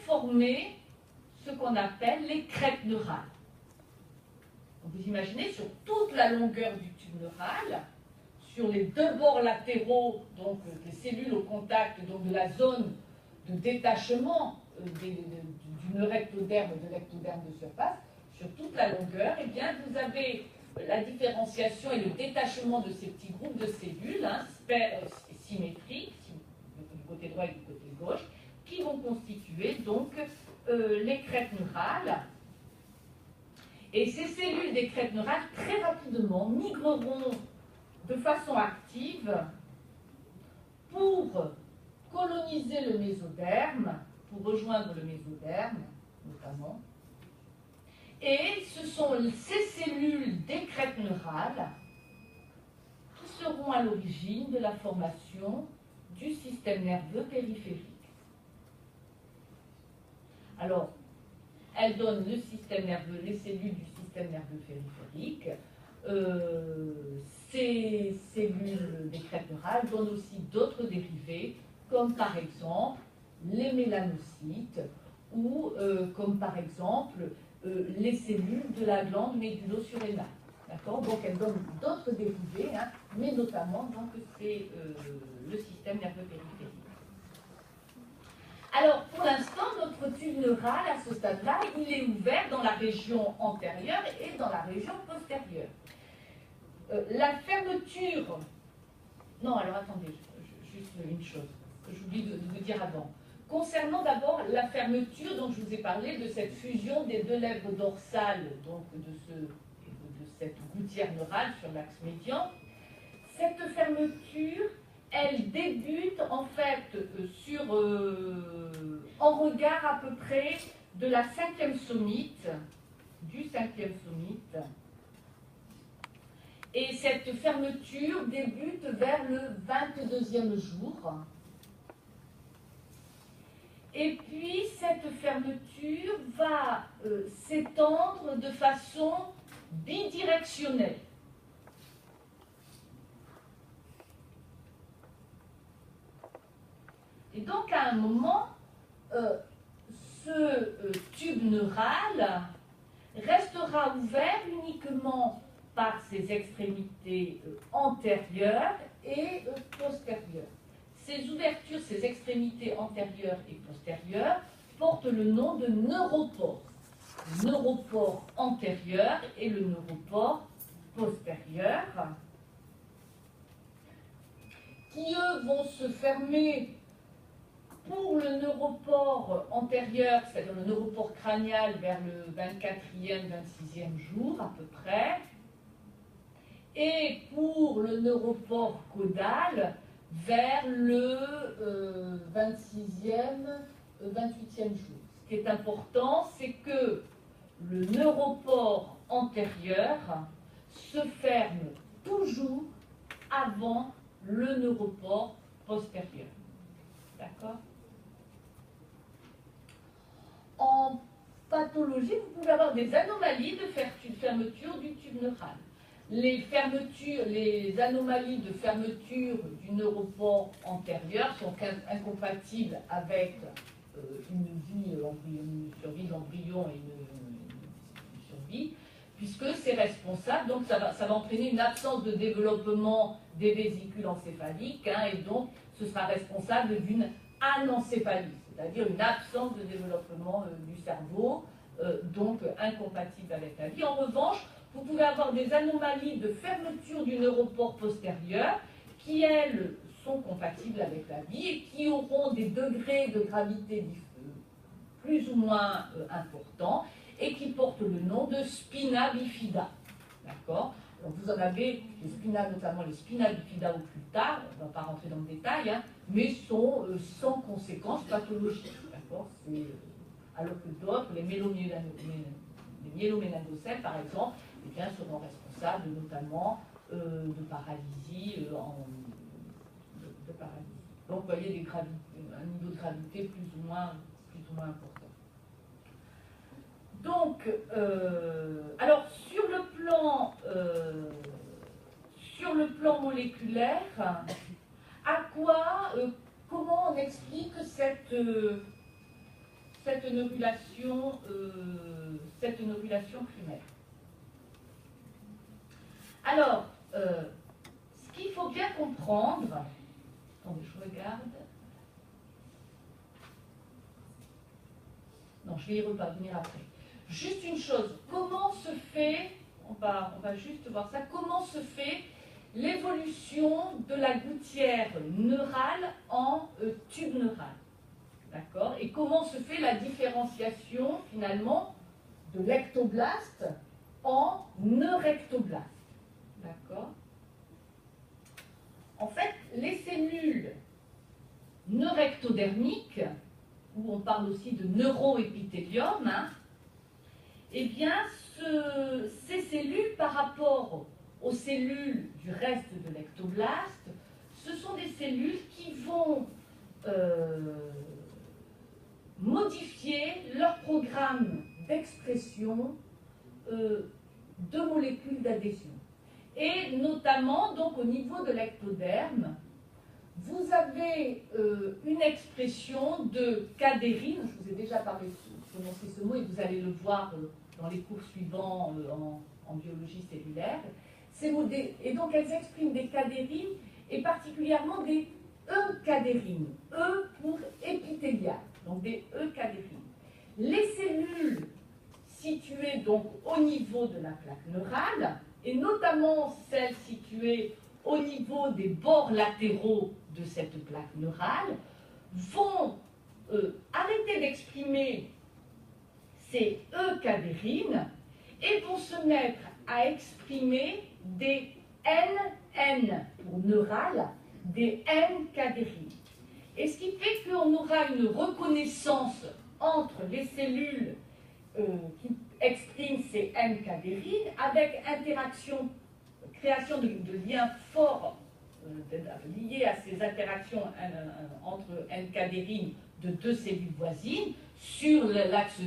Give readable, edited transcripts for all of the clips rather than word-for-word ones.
former ce qu'on appelle les crêtes neurales. Donc vous imaginez sur toute la longueur du tube neural, sur les deux bords latéraux, donc des cellules au contact donc de la zone de détachement du neurectoderme et de l'ectoderme de surface, sur toute la longueur, eh bien, vous avez la différenciation et le détachement de ces petits groupes de cellules, symétriques, du côté droit et du côté gauche, qui vont constituer donc les crêtes neurales. Et ces cellules des crêtes neurales, très rapidement, migreront de façon active pour coloniser le mésoderme, pour rejoindre le mésoderme, notamment. Et ce sont ces cellules des crêtes neurales qui seront à l'origine de la formation du système nerveux périphérique. Alors, elles donnent le système nerveux, les cellules du système nerveux périphérique. Ces cellules des crêtes neurales donnent aussi d'autres dérivés, comme par exemple les mélanocytes ou comme par exemple les cellules de la glande médulo-surrénale. D'accord? Donc elles donnent d'autres dérivés, hein, mais notamment donc c'est le système nerveux périphérique. Alors pour l'instant, notre tube neural à ce stade-là, il est ouvert dans la région antérieure et dans la région postérieure. La fermeture... Non, alors attendez, juste une chose que j'oublie de vous dire avant. Concernant d'abord la fermeture, dont je vous ai parlé de cette fusion des deux lèvres dorsales, donc de cette gouttière neurale sur l'axe médian, cette fermeture, elle débute en fait en regard à peu près de la 5e somite, du 5e somite. Et cette fermeture débute vers le 22e jour. Et puis cette fermeture va s'étendre de façon bidirectionnelle. Et donc à un moment, ce tube neural restera ouvert uniquement par ses extrémités antérieures et postérieures. Ces ouvertures, ces extrémités antérieures et postérieures portent le nom de neuropores. Le neuropore antérieur et le neuropore postérieur, qui eux vont se fermer pour le neuropore antérieur, c'est-à-dire le neuropore crânial vers le 24e, 26e jour à peu près, et pour le neuropore caudal vers le 26e, 28e jour. Ce qui est important, c'est que le neuropore antérieur se ferme toujours avant le neuropore postérieur. D'accord? En pathologie, vous pouvez avoir des anomalies de fermeture du tube neural. Les anomalies de fermeture du neuropore antérieur sont incompatibles avec une survie d'embryon et une survie, puisque c'est responsable, donc ça va entraîner une absence de développement des vésicules encéphaliques, hein, et donc ce sera responsable d'une anencéphalie, c'est-à-dire une absence de développement du cerveau, donc incompatible avec la vie. En revanche, vous pouvez avoir des anomalies de fermeture du neuropore postérieur qui, elles, sont compatibles avec la vie et qui auront des degrés de gravité plus ou moins importants et qui portent le nom de spina bifida. D'accord? Donc vous en avez les spinas, notamment les spina bifida au plus tard, on ne va pas rentrer dans le détail, hein, mais sont sans conséquences pathologiques. D'accord? Alors que d'autres, les myéloméningocèles par exemple, eh bien, seront responsables notamment de paralysie, de paralysie. Donc vous voyez un niveau de gravité plus ou moins important. Donc, alors sur le plan moléculaire, comment on explique cette cette neurulation primaire. Alors, ce qu'il faut bien comprendre, attendez, je regarde. Non, je vais y revenir après. Juste une chose, comment se fait, on va juste voir ça, comment se fait l'évolution de la gouttière neurale en tube neural. D'accord? Et comment se fait la différenciation, finalement, de l'ectoblaste en neurectoblaste. D'accord? En fait, les cellules neurectodermiques, où on parle aussi de neuroépithélium, hein, eh bien, ces cellules, par rapport aux cellules du reste de l'ectoblaste, ce sont des cellules qui vont modifier leur programme d'expression de molécules d'adhésion. Et notamment, donc, au niveau de l'ectoderme, vous avez une expression de cadérine, je vous ai déjà prononcé ce mot et vous allez le voir dans les cours suivants en biologie cellulaire. Et donc elles expriment des cadérines et particulièrement des eucadérines, E pour épithélial, donc des eucadérines. Les cellules situées donc au niveau de la plaque neurale, et notamment celles situées au niveau des bords latéraux de cette plaque neurale, vont arrêter d'exprimer ces eucadérines et vont se mettre à exprimer des NN pour neural, des N-cadérines. Et ce qui fait qu'on aura une reconnaissance entre les cellules qui expriment ces N-cadérines avec interaction, création de liens forts liés à ces interactions entre N-cadérines de deux cellules voisines sur l'axe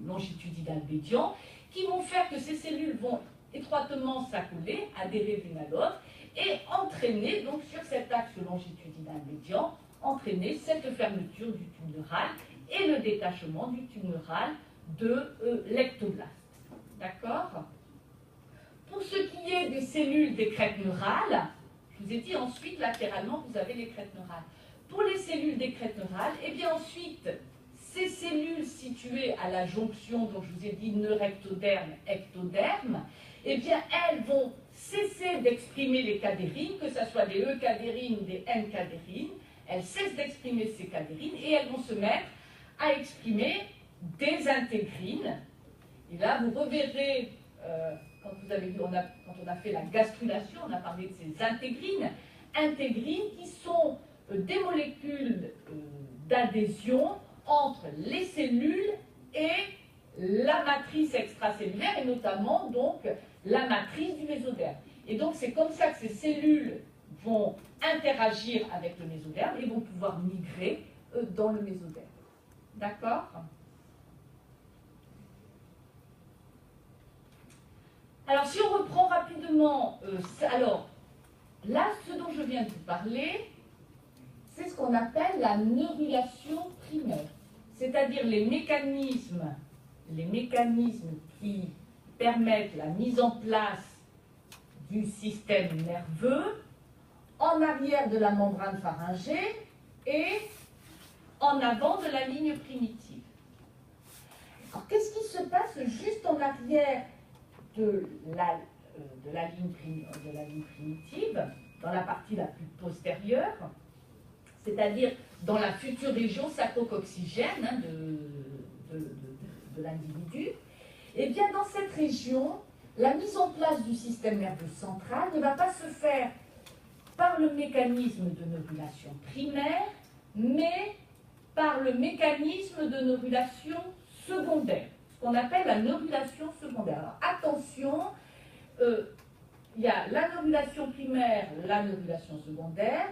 longitudinal médian, qui vont faire que ces cellules vont étroitement s'accoler, adhérer l'une à l'autre, et entraîner, donc sur cet axe longitudinal médian, entraîner cette fermeture du tube neural et le détachement du tube neural de l'ectoblaste. D'accord? Pour ce qui est des cellules des crêtes neurales, je vous ai dit ensuite, latéralement, vous avez les crêtes neurales. Pour les cellules des crêtes neurales, et bien ensuite, ces cellules situées à la jonction, dont je vous ai dit neurectoderme, ectoderme, eh bien elles vont cesser d'exprimer les cadérines, que ce soit des E-cadérines ou des N-cadérines, elles cessent d'exprimer ces cadérines et elles vont se mettre à exprimer des intégrines. Et là, vous reverrez, quand on a fait la gastrulation, on a parlé de ces intégrines qui sont des molécules d'adhésion entre les cellules et la matrice extracellulaire, et notamment donc la matrice du mésoderme. Et donc c'est comme ça que ces cellules vont interagir avec le mésoderme et vont pouvoir migrer dans le mésoderme. D'accord? Alors si on reprend rapidement, alors là, ce dont je viens de vous parler, c'est ce qu'on appelle la neurulation primaire, c'est-à-dire les mécanismes qui permettent la mise en place du système nerveux en arrière de la membrane pharyngée et en avant de la ligne primitive. Alors, qu'est-ce qui se passe juste en arrière de la ligne primitive, dans la partie la plus postérieure, c'est-à-dire dans la future région sacro-coccygienne de l'individu? Eh bien, dans cette région, la mise en place du système nerveux central ne va pas se faire par le mécanisme de neurulation primaire, mais par le mécanisme de neurulation secondaire, ce qu'on appelle la neurulation secondaire. Alors, attention, il y a la neurulation primaire, la neurulation secondaire.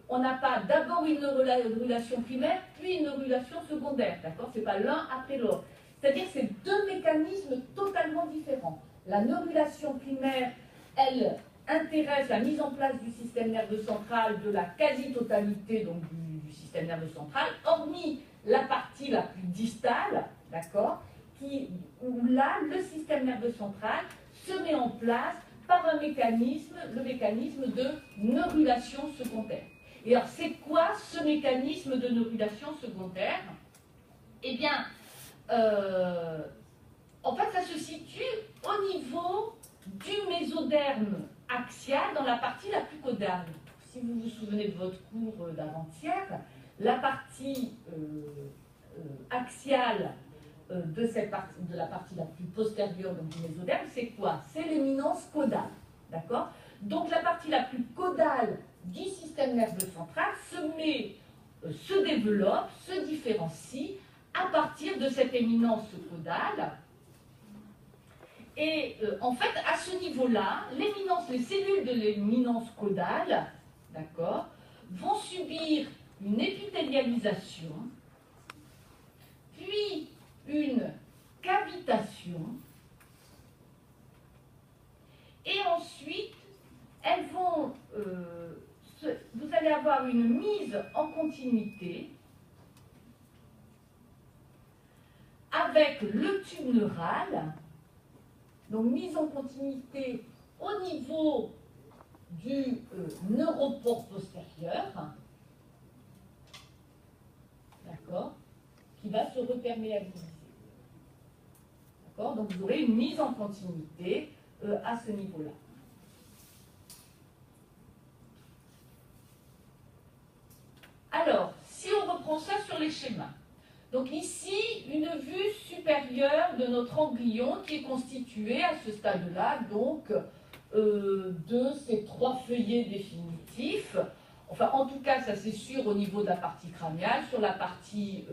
On n'a pas d'abord une neurulation primaire, puis une neurulation secondaire, d'accord? C'est pas l'un après l'autre. C'est-à-dire que c'est deux mécanismes totalement différents. La neurulation primaire, elle intéresse la mise en place du système nerveux central de la quasi-totalité donc du système nerveux central, hormis la partie la plus distale, d'accord, où là, le système nerveux central se met en place par un mécanisme, le mécanisme de neurulation secondaire. Et alors, c'est quoi ce mécanisme de neurulation secondaire? Eh bien, en fait, ça se situe au niveau du mésoderme axial dans la partie la plus caudale. Si vous vous souvenez de votre cours d'avant-hier, la partie axiale de la partie la plus postérieure donc du mésoderme, c'est quoi? C'est l'éminence caudale. D'accord? Donc la partie la plus caudale du système nerveux central se développe, se différencie à partir de cette éminence caudale. Et en fait, à ce niveau-là, les cellules de l'éminence caudale, d'accord, vont subir une épithélialisation, puis une cavitation, et ensuite, elles vont, vous allez avoir une mise en continuité avec le tube neural, donc mise en continuité au niveau du neuropore postérieur, d'accord, qui va se reperméabiliser. D'accord, donc vous aurez une mise en continuité à ce niveau-là. Alors, si on reprend ça sur les schémas, donc ici, une vue supérieure de notre ganglion qui est constituée à ce stade-là, donc, de ces 3 feuillets définitifs. Enfin, en tout cas, ça c'est sûr au niveau de la partie crâniale. Sur la partie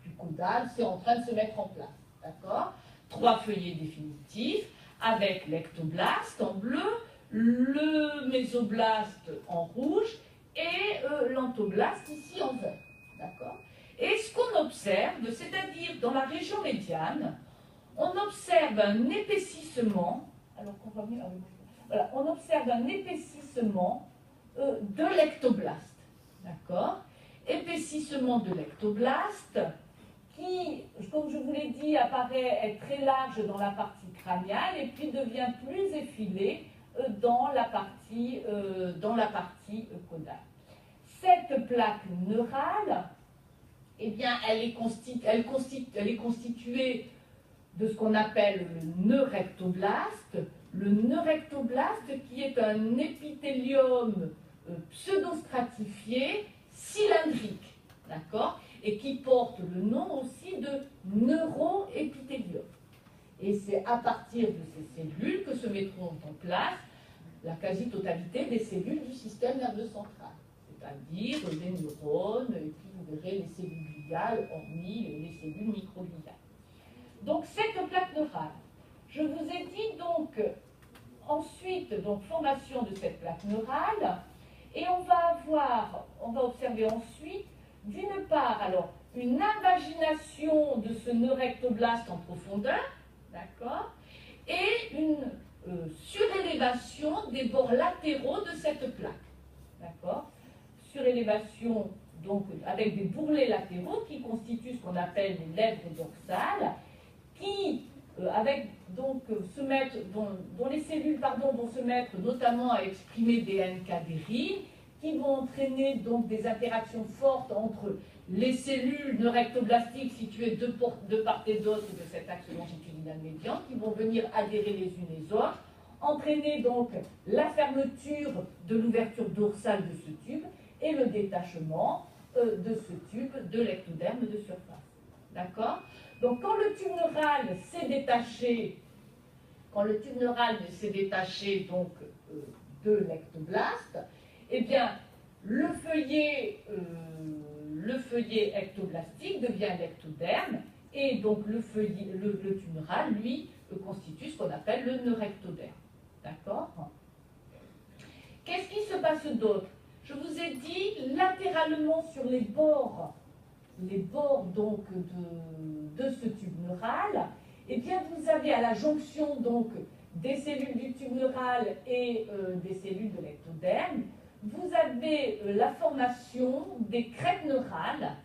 plus caudale, c'est en train de se mettre en place. D'accord? 3 feuillets définitifs avec l'ectoblaste en bleu, le mésoblaste en rouge et l'entoblaste ici en vert. D'accord? Et ce qu'on observe, c'est-à-dire dans la région médiane, on observe un épaississement, alors qu'on va venir, voilà, on observe un épaississement de l'ectoblaste. D'accord? Épaississement de l'ectoblaste qui, comme je vous l'ai dit, apparaît être très large dans la partie crâniale et puis devient plus effilé dans la partie caudale. Cette plaque neurale, eh bien, elle est constituée de ce qu'on appelle le neurectoblaste. Le neurectoblaste qui est un épithélium pseudostratifié cylindrique, d'accord, et qui porte le nom aussi de neuroépithélium. Et c'est à partir de ces cellules que se mettront en place la quasi-totalité des cellules du système nerveux central, c'est-à-dire les neurones, et puis vous verrez les cellules gliales, hormis les cellules microgliales. Donc cette plaque neurale, je vous ai dit donc ensuite formation de cette plaque neurale, et on va observer ensuite d'une part alors une invagination de ce neurectoblaste en profondeur, d'accord, et une surélévation des bords latéraux de cette plaque, d'accord, surélévation donc avec des bourrelets latéraux qui constituent ce qu'on appelle les lèvres dorsales, qui dont les cellules vont se mettre notamment à exprimer des NK-dérines, qui vont entraîner donc des interactions fortes entre les cellules neurectoblastiques situées de part et d'autre de cet axe longitudinal médian, qui vont venir adhérer les unes les autres, entraîner donc la fermeture de l'ouverture dorsale de ce tube et le détachement de ce tube de l'ectoderme de surface. D'accord? Donc quand le tube neural s'est détaché, donc, de l'ectoblaste, eh bien le feuillet ectoblastique devient l'ectoderme, et donc le tube neural, lui, constitue ce qu'on appelle le neurectoderme. D'accord? Qu'est-ce qui se passe d'autre? Je vous ai dit, latéralement sur les bords donc de ce tube neural, eh bien vous avez à la jonction donc des cellules du tube neural et des cellules de l'ectoderme vous avez la formation des crêtes neurales